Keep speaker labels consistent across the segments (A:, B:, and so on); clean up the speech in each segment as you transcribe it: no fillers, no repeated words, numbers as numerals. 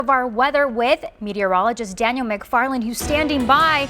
A: Of our weather with meteorologist Daniel McFarland, who's standing by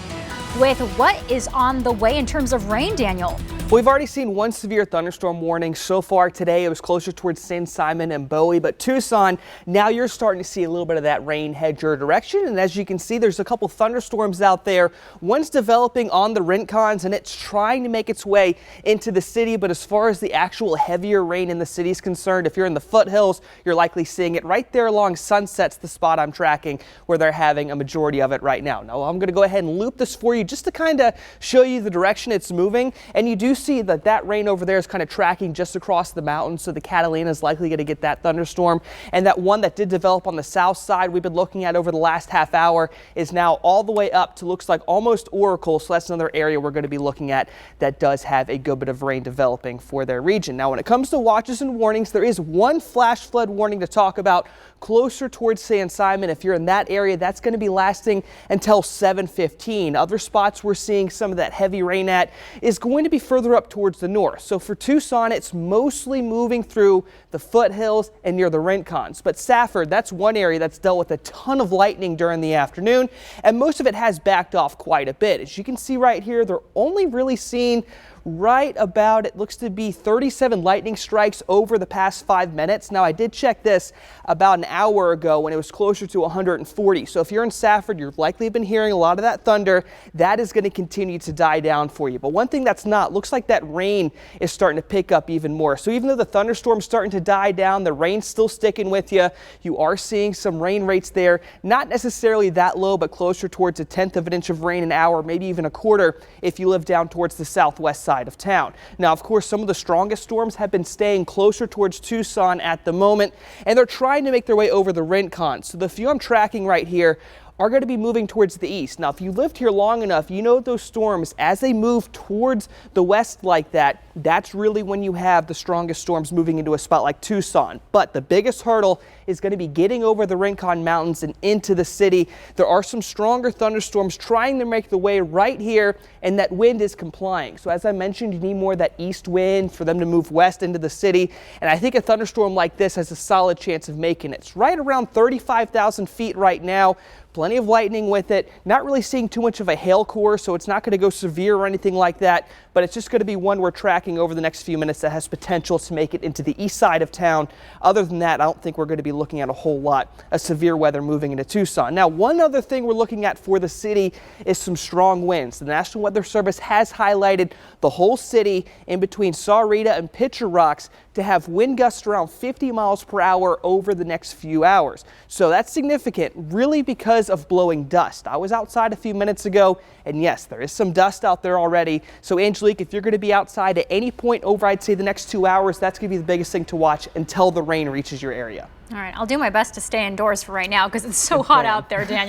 A: with what is on the way in terms of rain. Daniel.
B: We've already seen one severe thunderstorm warning so far today. It was closer towards San Simon and Bowie, but Tucson, now you're starting to see a little bit of that rain head your direction. And as you can see, there's a couple thunderstorms out there. One's developing on the rincons and it's trying to make its way into the city. But as far as the actual heavier rain in the city is concerned, if you're in the foothills, you're likely seeing it right there along Sunset's the spot I'm tracking where they're having a majority of it right now. Now I'm going to go ahead and loop this for you just to kind of show you the direction it's moving. And you do see that rain over there is kind of tracking just across the mountains, so the Catalina is likely going to get that thunderstorm. And that one that did develop on the south side we've been looking at over the last half hour is now all the way up to looks like almost Oracle, so that's another area we're going to be looking at that does have a good bit of rain developing for their region. Now when it comes to watches and warnings, there is one flash flood warning to talk about closer towards San Simon. If you're in that area, that's going to be lasting until 7:15. Other spots we're seeing some of that heavy rain at is going to be further up towards the north. So for Tucson, it's mostly moving through the foothills and near the rincons. But Safford, that's one area that's dealt with a ton of lightning during the afternoon, and most of it has backed off quite a bit. As you can see right here, they're only really seeing right about, it looks to be 37 lightning strikes over the past 5 minutes. Now I did check this about an hour ago when it was closer to 140. So if you're in Safford, you've likely been hearing a lot of that thunder. That is going to continue to die down for you. But one thing that's not, looks like that rain is starting to pick up even more. So even though the thunderstorm's starting to die down, the rain's still sticking with you. You are seeing some rain rates there, not necessarily that low, but closer towards 1/10 of an inch of rain an hour, maybe even a quarter if you live down towards the southwest side of town. Now, of course, some of the strongest storms have been staying closer towards Tucson at the moment, and they're trying to make their way over the rincons. So the few I'm tracking right here are going to be moving towards the east. Now, if you lived here long enough, you know those storms, as they move towards the west like that, that's really when you have the strongest storms moving into a spot like Tucson. But the biggest hurdle is going to be getting over the Rincon Mountains and into the city. There are some stronger thunderstorms trying to make the way right here, and that wind is complying. So as I mentioned, you need more of that east wind for them to move west into the city. And I think a thunderstorm like this has a solid chance of making it. It's right around 35,000 feet right now. Plenty of lightning with it. Not really seeing too much of a hail core, so it's not going to go severe or anything like that, but it's just going to be one we're tracking over the next few minutes that has potential to make it into the east side of town. Other than that, I don't think we're going to be looking at a whole lot of severe weather moving into Tucson. Now, one other thing we're looking at for the city is some strong winds. The National Weather Service has highlighted the whole city in between Sahuarita and Picture Rocks to have wind gusts around 50 miles per hour over the next few hours. So that's significant, really, because of blowing dust. I was outside a few minutes ago, and yes, there is some dust out there already. So Angelique, if you're going to be outside at any point over, I'd say the next 2 hours, that's going to be the biggest thing to watch until the rain reaches your area.
A: All right, I'll do my best to stay indoors for right now because it's so hot out there, Daniel.